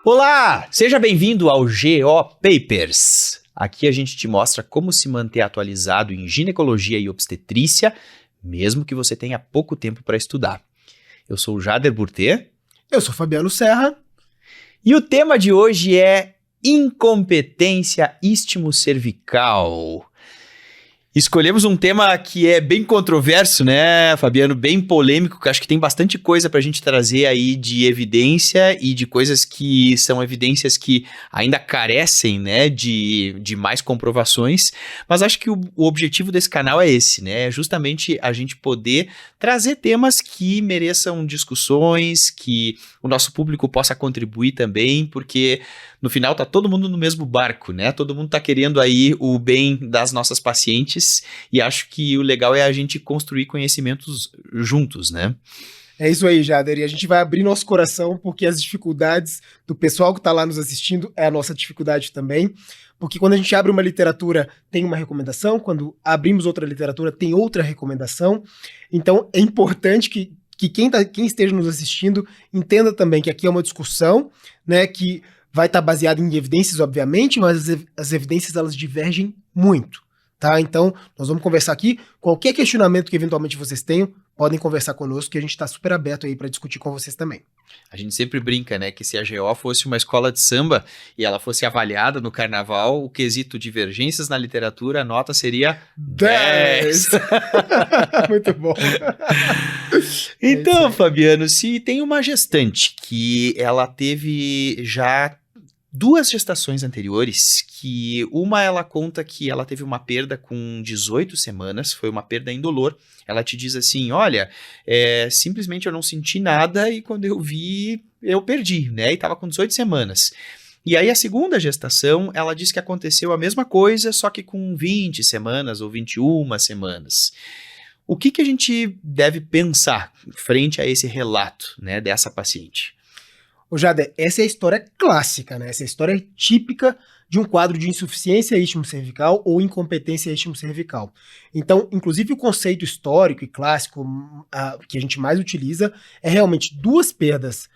Olá, seja bem-vindo ao GO Papers. Aqui a gente te mostra como se manter atualizado em ginecologia e obstetrícia, mesmo que você tenha pouco tempo para estudar. Eu sou o Jader Burtê. Eu sou Fabiano Serra. E o tema de hoje é incompetência istmo-cervical. Escolhemos um tema que é bem controverso, né, Fabiano? Bem polêmico, que acho que tem bastante coisa para a gente trazer aí de evidência e de coisas que são evidências que ainda carecem, né, de mais comprovações. Mas acho que o objetivo desse canal é esse, né? É justamente a gente poder trazer temas que mereçam discussões, que o nosso público possa contribuir também, porque no final tá todo mundo no mesmo barco, né? Todo mundo tá querendo aí o bem das nossas pacientes e acho que o legal é a gente construir conhecimentos juntos, né? É isso aí, Jader, e a gente vai abrir nosso coração porque as dificuldades do pessoal que está lá nos assistindo é a nossa dificuldade também, porque quando a gente abre uma literatura tem uma recomendação, quando abrimos outra literatura tem outra recomendação, então é importante que quem esteja nos assistindo entenda também que aqui é uma discussão, né, que vai estar baseada em evidências, obviamente, mas as evidências elas divergem muito, tá? Então, nós vamos conversar aqui. Qualquer questionamento que eventualmente vocês tenham, podem conversar conosco, que a gente está super aberto aí para discutir com vocês também. A gente sempre brinca, né, que se a GO fosse uma escola de samba e ela fosse avaliada no carnaval, o quesito divergências na literatura, a nota seria 10. Muito bom. Então, Fabiano, se tem uma gestante que ela teve já 2 gestações anteriores, que uma ela conta que ela teve uma perda com 18 semanas, foi uma perda indolor. Ela te diz assim, olha, simplesmente eu não senti nada e quando eu vi, eu perdi, né? E tava com 18 semanas. E aí a segunda gestação, ela diz que aconteceu a mesma coisa, só que com 20 semanas ou 21 semanas. O que a gente deve pensar frente a esse relato, né, dessa paciente? Ô Jader, essa é a história clássica, né? Essa é a história típica de um quadro de insuficiência istmo-cervical ou incompetência istmo-cervical. Então, inclusive o conceito histórico e clássico que a gente mais utiliza é realmente 2 perdas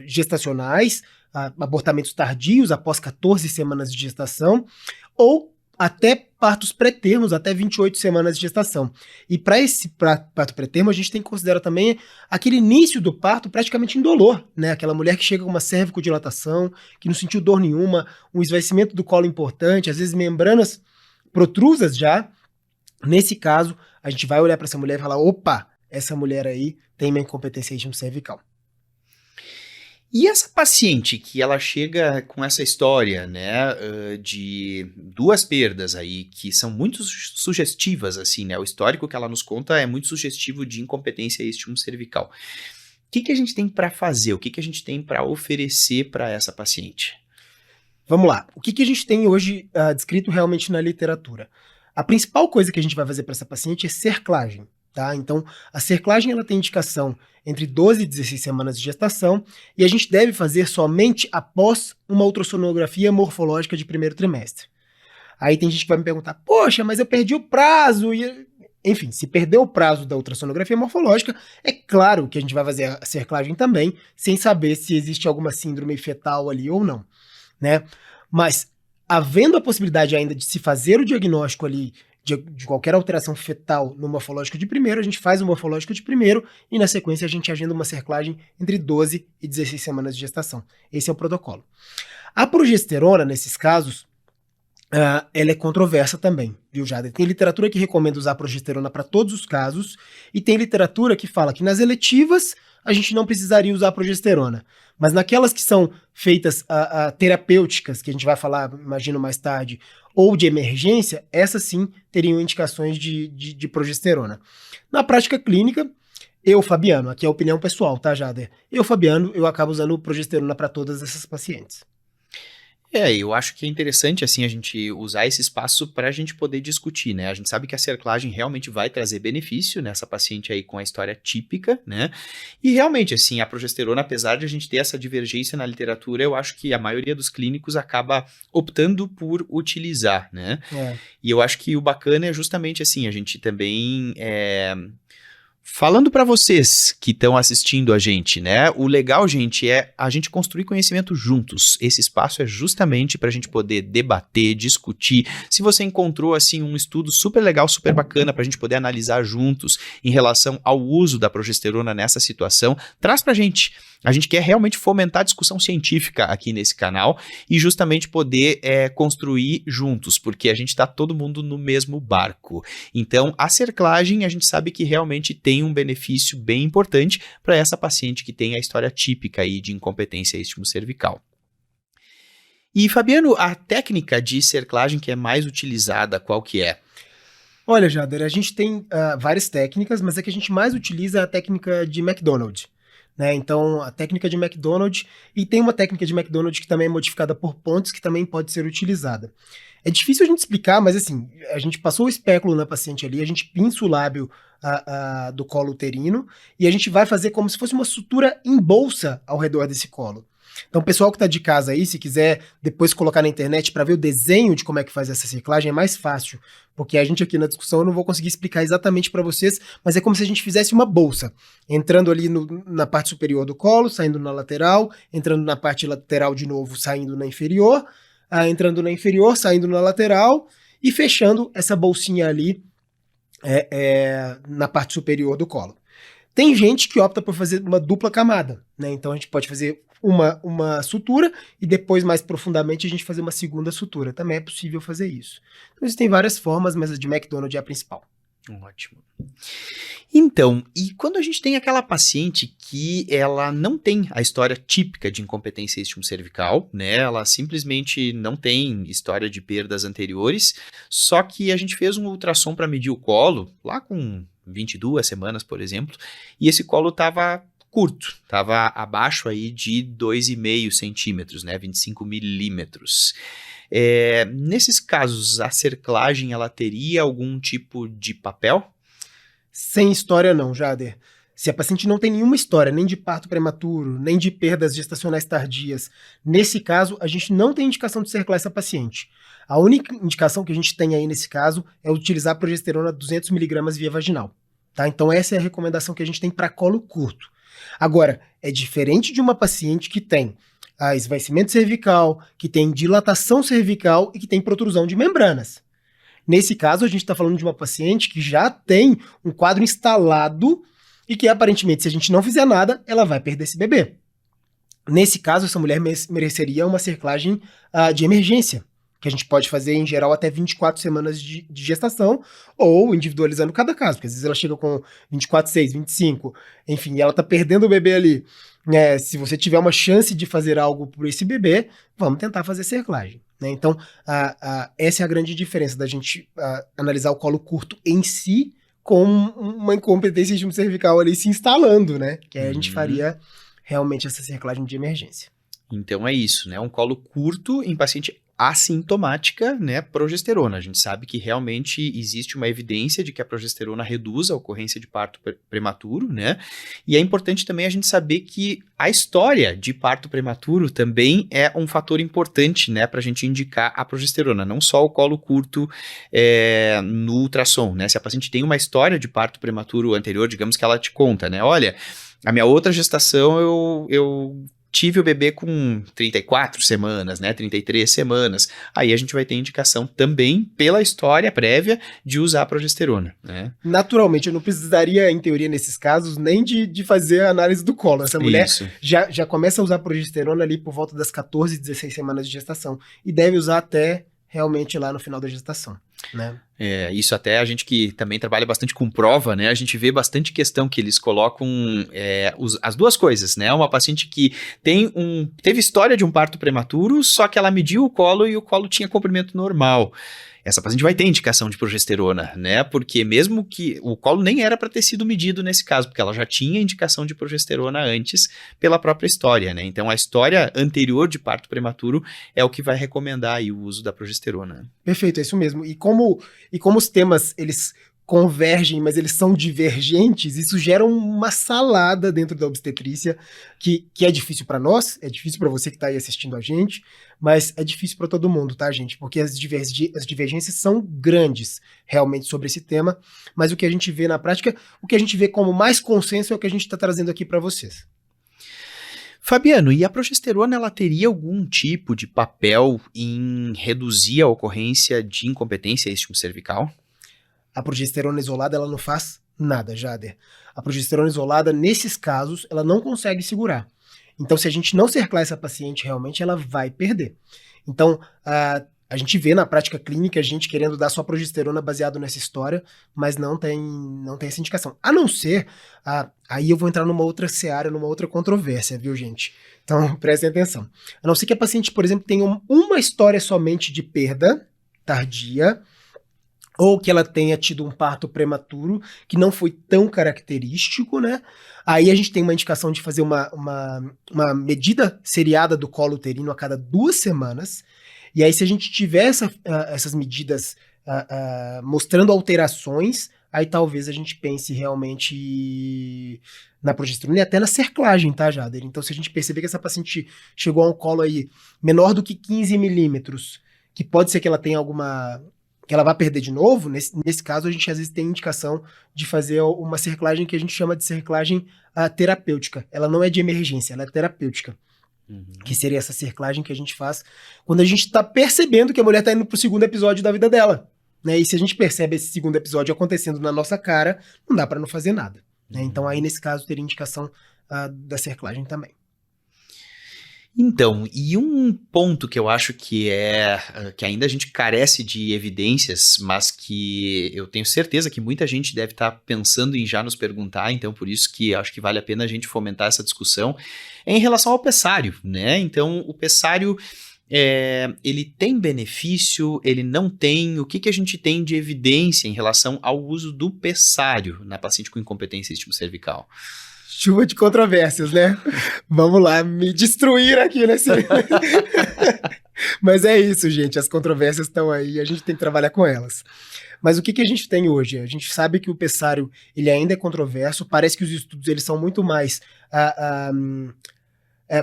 gestacionais, abortamentos tardios após 14 semanas de gestação, ou até partos pré-termos, até 28 semanas de gestação. E para esse parto pré-termo, a gente tem que considerar também aquele início do parto praticamente indolor, né? Aquela mulher que chega com uma cervicodilatação, que não sentiu dor nenhuma, um esvaecimento do colo importante, às vezes membranas protrusas já. Nesse caso, a gente vai olhar para essa mulher e falar, opa, essa mulher aí tem uma incompetência istmo-cervical. E essa paciente que ela chega com essa história, né, de 2 perdas aí, que são muito sugestivas, assim, né, o histórico que ela nos conta é muito sugestivo de incompetência istmo-cervical. O que a gente tem para fazer? O que a gente tem para oferecer para essa paciente? Vamos lá. O que a gente tem hoje descrito realmente na literatura? A principal coisa que a gente vai fazer para essa paciente é cerclagem. Tá? Então, a cerclagem ela tem indicação entre 12 e 16 semanas de gestação e a gente deve fazer somente após uma ultrassonografia morfológica de primeiro trimestre. Aí tem gente que vai me perguntar, poxa, mas eu perdi o prazo. Enfim, se perder o prazo da ultrassonografia morfológica, é claro que a gente vai fazer a cerclagem também, sem saber se existe alguma síndrome fetal ali ou não, né? Mas, havendo a possibilidade ainda de se fazer o diagnóstico ali de qualquer alteração fetal no morfológico de primeiro, a gente faz o morfológico de primeiro e na sequência a gente agenda uma cerclagem entre 12 e 16 semanas de gestação. Esse é o protocolo. A progesterona, nesses casos, ela é controversa também, viu, Jader? Tem literatura que recomenda usar a progesterona para todos os casos e tem literatura que fala que nas eletivas a gente não precisaria usar a progesterona. Mas naquelas que são feitas terapêuticas, que a gente vai falar, imagino, mais tarde, ou de emergência, essas sim teriam indicações de progesterona. Na prática clínica, eu, Fabiano, aqui é a opinião pessoal, tá, Jader? Eu, Fabiano, eu acabo usando progesterona para todas essas pacientes. Eu acho que é interessante, assim, a gente usar esse espaço para a gente poder discutir, né? A gente sabe que a cerclagem realmente vai trazer benefício nessa paciente aí com a história típica, né? E realmente, assim, a progesterona, apesar de a gente ter essa divergência na literatura, eu acho que a maioria dos clínicos acaba optando por utilizar, né? E eu acho que o bacana é justamente, assim, a gente também Falando para vocês que estão assistindo a gente, né? O legal, gente, é a gente construir conhecimento juntos. Esse espaço é justamente para a gente poder debater, discutir. Se você encontrou, assim, um estudo super legal, super bacana para a gente poder analisar juntos em relação ao uso da progesterona nessa situação, traz para a gente. A gente quer realmente fomentar a discussão científica aqui nesse canal e justamente poder construir juntos, porque a gente está todo mundo no mesmo barco. Então, a cerclagem, a gente sabe que realmente tem um benefício bem importante para essa paciente que tem a história típica aí de incompetência istmo-cervical. E, Fabiano, a técnica de cerclagem que é mais utilizada, qual que é? Olha, Jader, a gente tem várias técnicas, mas a que a gente mais utiliza é a técnica de McDonald. Né? Então, a técnica de McDonald, e tem uma técnica de McDonald que também é modificada por pontos, que também pode ser utilizada. É difícil a gente explicar, mas assim, a gente passou o espéculo na paciente ali, a gente pinça o lábio do colo uterino, e a gente vai fazer como se fosse uma sutura em bolsa ao redor desse colo. Então, o pessoal que está de casa aí, se quiser depois colocar na internet para ver o desenho de como é que faz essa cerclagem, é mais fácil, porque a gente aqui na discussão eu não vou conseguir explicar exatamente para vocês, mas é como se a gente fizesse uma bolsa, entrando ali na parte superior do colo, saindo na lateral, entrando na parte lateral de novo, saindo na inferior, entrando na inferior, saindo na lateral e fechando essa bolsinha ali na parte superior do colo. Tem gente que opta por fazer uma dupla camada, né? Então a gente pode fazer uma sutura e depois, mais profundamente, a gente fazer uma segunda sutura. Também é possível fazer isso. Então existem várias formas, mas a de McDonald é a principal. Ótimo. Então, e quando a gente tem aquela paciente que ela não tem a história típica de incompetência istmo-cervical, né? Ela simplesmente não tem história de perdas anteriores, só que a gente fez um ultrassom para medir o colo, lá com 22 semanas, por exemplo, e esse colo estava curto, estava abaixo aí de 2,5 centímetros, né? 25 milímetros. Nesses casos, a cerclagem ela teria algum tipo de papel? Sem história não, Jader. Se a paciente não tem nenhuma história, nem de parto prematuro, nem de perdas gestacionais tardias, nesse caso, a gente não tem indicação de cerclar essa paciente. A única indicação que a gente tem aí nesse caso é utilizar a progesterona 200mg via vaginal. Tá? Então essa é a recomendação que a gente tem para colo curto. Agora, é diferente de uma paciente que tem esvaecimento cervical, que tem dilatação cervical e que tem protrusão de membranas. Nesse caso, a gente está falando de uma paciente que já tem um quadro instalado e que, aparentemente, se a gente não fizer nada, ela vai perder esse bebê. Nesse caso, essa mulher mereceria uma cerclagem de emergência, que a gente pode fazer, em geral, até 24 semanas de gestação, ou individualizando cada caso, porque às vezes ela chega com 24, 6, 25, enfim, e ela está perdendo o bebê ali. Se você tiver uma chance de fazer algo por esse bebê, vamos tentar fazer cerclagem. Né? Então, essa é a grande diferença da gente analisar o colo curto em si com uma incompetência istmo-cervical ali se instalando, né? Que aí a gente faria realmente essa cerclagem de emergência. Então é isso, né? Um colo curto em paciente assintomática, né, progesterona. A gente sabe que realmente existe uma evidência de que a progesterona reduz a ocorrência de parto prematuro, né? E é importante também a gente saber que a história de parto prematuro também é um fator importante, né, para a gente indicar a progesterona, não só o colo curto no ultrassom, né? Se a paciente tem uma história de parto prematuro anterior, digamos que ela te conta, né? Olha, a minha outra gestação eu tive o bebê com 34 semanas, né, 33 semanas. Aí a gente vai ter indicação também, pela história prévia, de usar a progesterona, né? Naturalmente, eu não precisaria, em teoria, nesses casos, nem de fazer a análise do colo. Essa mulher já começa a usar a progesterona ali por volta das 14, 16 semanas de gestação. E deve usar até realmente lá no final da gestação, né? Isso até a gente que também trabalha bastante com prova, né? A gente vê bastante questão que eles colocam as duas coisas, né? Uma paciente que teve história de um parto prematuro, só que ela mediu o colo e o colo tinha comprimento normal. Essa paciente vai ter indicação de progesterona, né? Porque mesmo que o colo nem era para ter sido medido nesse caso, porque ela já tinha indicação de progesterona antes pela própria história, né? Então a história anterior de parto prematuro é o que vai recomendar aí o uso da progesterona. Perfeito, é isso mesmo. E como os temas, eles convergem, mas eles são divergentes, isso gera uma salada dentro da obstetrícia que é difícil para nós, é difícil para você que está aí assistindo a gente, mas é difícil para todo mundo, tá, gente? Porque as divergências são grandes realmente sobre esse tema, mas o que a gente vê na prática, o que a gente vê como mais consenso é o que a gente está trazendo aqui para vocês. Fabiano, e a progesterona, ela teria algum tipo de papel em reduzir a ocorrência de incompetência istmo-cervical? A progesterona isolada, ela não faz nada, Jader. A progesterona isolada, nesses casos, ela não consegue segurar. Então, se a gente não cerclar essa paciente, realmente, ela vai perder. Então, a gente vê na prática clínica a gente querendo dar só progesterona baseado nessa história, mas não tem essa indicação. A não ser, aí eu vou entrar numa outra seara, numa outra controvérsia, viu, gente? Então, prestem atenção. A não ser que a paciente, por exemplo, tenha uma história somente de perda tardia, ou que ela tenha tido um parto prematuro, que não foi tão característico, né? Aí a gente tem uma indicação de fazer uma medida seriada do colo uterino a cada 2 semanas, e aí se a gente tiver essas medidas mostrando alterações, aí talvez a gente pense realmente na progesterona e até na cerclagem, tá, Jader? Então se a gente perceber que essa paciente chegou a um colo aí menor do que 15 milímetros, que pode ser que ela tenha que ela vai perder de novo, nesse caso a gente às vezes tem indicação de fazer uma cerclagem que a gente chama de cerclagem terapêutica. Ela não é de emergência, ela é terapêutica. Que seria essa cerclagem que a gente faz quando a gente está percebendo que a mulher está indo para o segundo episódio da vida dela. Né? E se a gente percebe esse segundo episódio acontecendo na nossa cara, não dá para não fazer nada. Né? Então aí nesse caso teria indicação da cerclagem também. Então, e um ponto que eu acho que ainda a gente carece de evidências, mas que eu tenho certeza que muita gente deve estar pensando em já nos perguntar, então por isso que acho que vale a pena a gente fomentar essa discussão, é em relação ao pessário, né? Então, o pessário, ele tem benefício, ele não tem? O que a gente tem de evidência em relação ao uso do pessário na paciente com incompetência istmo-cervical? Chuva de controvérsias, né? Vamos lá, me destruir aqui nesse... Mas é isso, gente, as controvérsias estão aí, a gente tem que trabalhar com elas. Mas o que a gente tem hoje? A gente sabe que o pessário, ele ainda é controverso, parece que os estudos eles são muito mais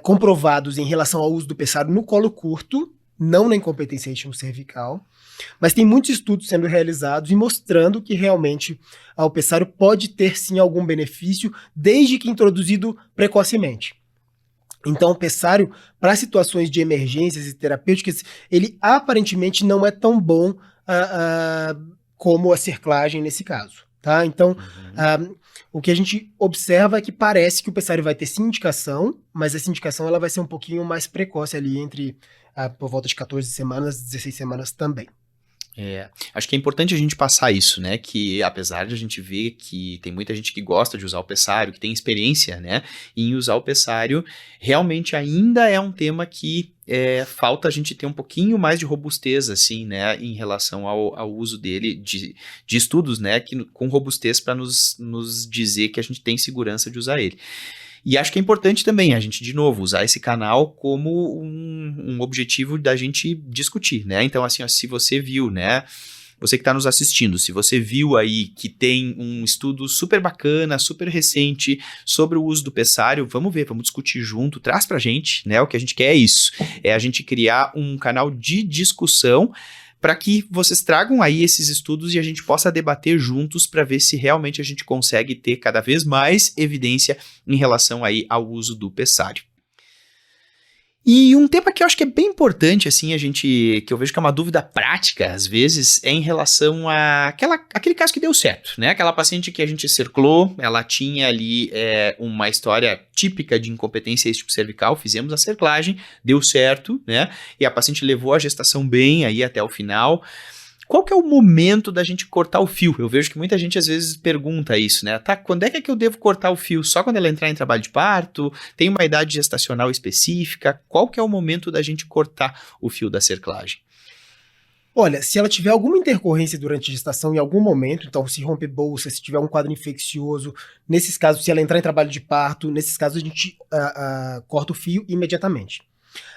comprovados em relação ao uso do pessário no colo curto, não na incompetência istmo-cervical. Mas tem muitos estudos sendo realizados e mostrando que realmente o pessário pode ter sim algum benefício desde que introduzido precocemente. Então o pessário, para situações de emergências e terapêuticas, ele aparentemente não é tão bom como a cerclagem nesse caso. Tá? Então, o que a gente observa é que parece que o pessário vai ter sim indicação, mas essa indicação ela vai ser um pouquinho mais precoce ali entre por volta de 14 semanas, 16 semanas também. Acho que é importante a gente passar isso, né, que apesar de a gente ver que tem muita gente que gosta de usar o pessário, que tem experiência, né, em usar o pessário, realmente ainda é um tema que falta a gente ter um pouquinho mais de robustez, assim, né, em relação ao uso dele, de estudos, né, com robustez para nos dizer que a gente tem segurança de usar ele. E acho que é importante também a gente, de novo, usar esse canal como um objetivo da gente discutir, né? Então, assim, ó, se você viu, né? Você que está nos assistindo, se você viu aí que tem um estudo super bacana, super recente sobre o uso do pessário, vamos ver, vamos discutir junto, traz pra gente, né? O que a gente quer é isso, é a gente criar um canal de discussão para que vocês tragam aí esses estudos e a gente possa debater juntos para ver se realmente a gente consegue ter cada vez mais evidência em relação aí ao uso do pessário. E um tema que eu acho que é bem importante, assim, que eu vejo que é uma dúvida prática, às vezes, é em relação aquele caso que deu certo, né? Aquela paciente que a gente cerclou, ela tinha ali uma história típica de incompetência istmo-cervical, fizemos a cerclagem, deu certo, né? E a paciente levou a gestação bem aí até o final. Qual que é o momento da gente cortar o fio? Eu vejo que muita gente às vezes pergunta isso, né? Tá, quando é que eu devo cortar o fio? Só quando ela entrar em trabalho de parto? Tem uma idade gestacional específica? Qual que é o momento da gente cortar o fio da cerclagem? Olha, se ela tiver alguma intercorrência durante a gestação em algum momento, então se romper bolsa, se tiver um quadro infeccioso, nesses casos, se ela entrar em trabalho de parto, nesses casos a gente corta o fio imediatamente.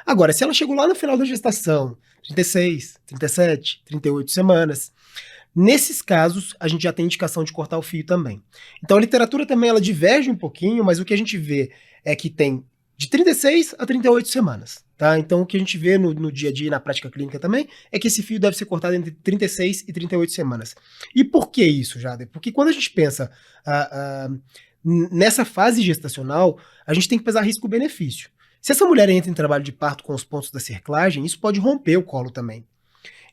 Agora, se ela chegou lá no final da gestação, 36, 37, 38 semanas, Nesses casos, a gente já tem indicação de cortar o fio também. Então a literatura também ela diverge um pouquinho, mas o que a gente vê é que tem de 36 a 38 semanas. Tá? Então o que a gente vê no dia a dia e na prática clínica também é que esse fio deve ser cortado entre 36 e 38 semanas. E por que isso, Jader? Porque quando a gente pensa nessa fase gestacional, a gente tem que pesar risco-benefício. Se essa mulher entra em trabalho de parto com os pontos da cerclagem, isso pode romper o colo também.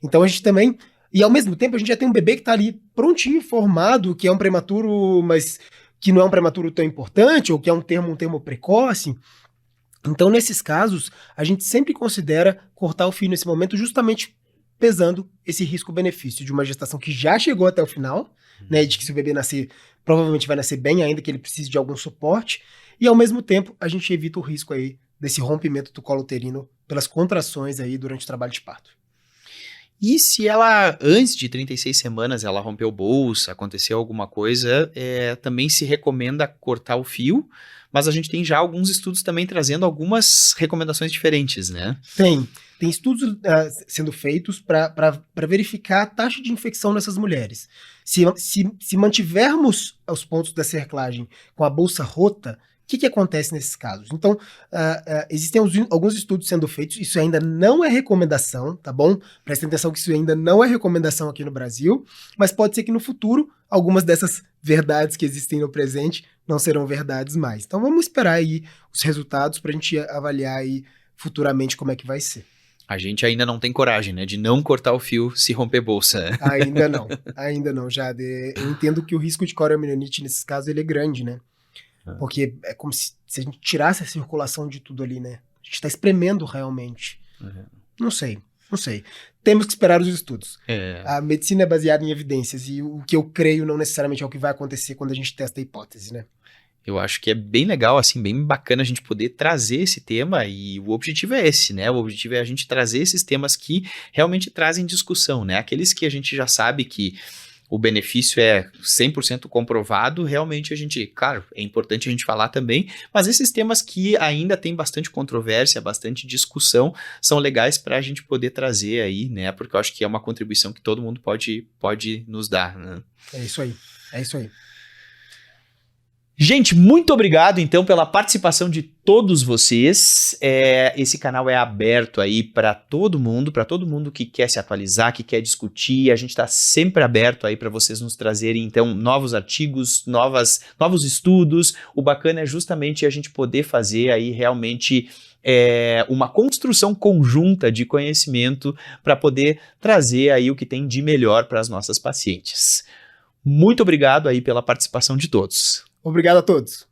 Então a gente também... E ao mesmo tempo a gente já tem um bebê que está ali prontinho, formado, que é um prematuro, mas que não é um prematuro tão importante, ou que é um termo precoce. Então, nesses casos, a gente sempre considera cortar o fio nesse momento, justamente pesando esse risco-benefício de uma gestação que já chegou até o final, né, de que se o bebê nascer, provavelmente vai nascer bem, ainda que ele precise de algum suporte, e ao mesmo tempo a gente evita o risco aí desse rompimento do colo uterino pelas contrações aí durante o trabalho de parto. E se ela, antes de 36 semanas, ela rompeu bolsa, aconteceu alguma coisa, também se recomenda cortar o fio, mas a gente tem já alguns estudos também trazendo algumas recomendações diferentes, né? Tem estudos sendo feitos para verificar a taxa de infecção nessas mulheres. Se mantivermos os pontos da cerclagem com a bolsa rota, o que acontece nesses casos? Então, existem alguns estudos sendo feitos, isso ainda não é recomendação, tá bom? Prestem atenção que isso ainda não é recomendação aqui no Brasil, mas pode ser que no futuro algumas dessas verdades que existem no presente não serão verdades mais. Então vamos esperar aí os resultados para a gente avaliar aí futuramente como é que vai ser. A gente ainda não tem coragem, né, de não cortar o fio se romper bolsa. Ainda não, Jade. Eu entendo que o risco de coriomielite nesses casos ele é grande, né? Porque é como se a gente tirasse a circulação de tudo ali, né? A gente está espremendo realmente. Não sei. Temos que esperar os estudos. A medicina é baseada em evidências e o que eu creio não necessariamente é o que vai acontecer quando a gente testa a hipótese, né? Eu acho que é bem legal, assim, bem bacana a gente poder trazer esse tema e o objetivo é esse, né? O objetivo é a gente trazer esses temas que realmente trazem discussão, né? Aqueles que a gente já sabe que o benefício é 100% comprovado, realmente a gente, claro, é importante a gente falar também, mas esses temas que ainda tem bastante controvérsia, bastante discussão, são legais para a gente poder trazer aí, né? Porque eu acho que é uma contribuição que todo mundo pode nos dar, né? É isso aí. Gente, muito obrigado, então, pela participação de todos vocês. Esse canal é aberto aí para todo mundo que quer se atualizar, que quer discutir. A gente está sempre aberto aí para vocês nos trazerem, então, novos artigos, novos estudos. O bacana é justamente a gente poder fazer aí realmente uma construção conjunta de conhecimento para poder trazer aí o que tem de melhor para as nossas pacientes. Muito obrigado aí pela participação de todos. Obrigado a todos.